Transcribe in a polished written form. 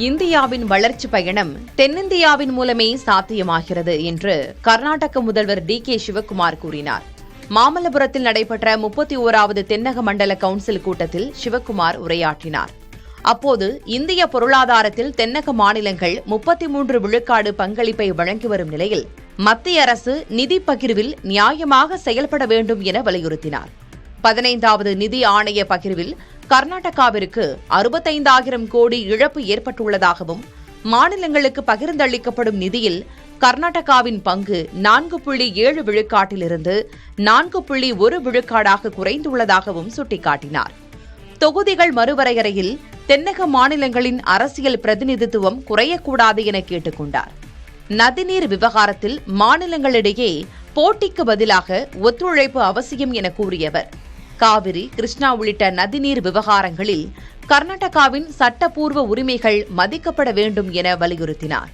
இந்தியாவின் வளர்ச்சி பயணம் தென்னிந்தியாவின் மூலமே சாத்தியமாகிறது என்று கர்நாடக முதல்வர் டி.கே. சிவக்குமார் கூறினார். மாமல்லபுரத்தில் நடைபெற்ற 31வது தென்னக மண்டல கவுன்சில் கூட்டத்தில் சிவக்குமார் உரையாற்றினார். அப்போது இந்திய பொருளாதாரத்தில் தென்னக மாநிலங்கள் 33 விழுக்காடு பங்களிப்பை வழங்கி வரும் நிலையில் மத்திய அரசு நிதி பகிர்வில் நியாயமாக செயல்பட வேண்டும் என வலியுறுத்தினார். 15வது நிதி ஆணைய பகிர்வில் கர்நாடகாவிற்கு 65,000 கோடி இழப்பு ஏற்பட்டுள்ளதாகவும் மாநிலங்களுக்கு பகிர்ந்தளிக்கப்படும் நிதியில் கர்நாடகாவின் பங்கு 4.7 விழுக்காட்டிலிருந்து 4.1 விழுக்காடாக குறைந்துள்ளதாகவும் சுட்டிக்காட்டினார். தொகுதிகள் மறுவரையறையில் தென்னக மாநிலங்களின் அரசியல் பிரதிநிதித்துவம் குறையக்கூடாது என கேட்டுக் கொண்டார். நதிநீர் விவகாரத்தில் மாநிலங்களிடையே போட்டிக்கு பதிலாக ஒத்துழைப்பு அவசியம் என கூறியவர், காவிரி, கிருஷ்ணா உள்ளிட்ட நதிநீர் விவகாரங்களில் கர்நாடகாவின் சட்டப்பூர்வ உரிமைகள் மதிக்கப்பட வேண்டும் என வலியுறுத்தினார்.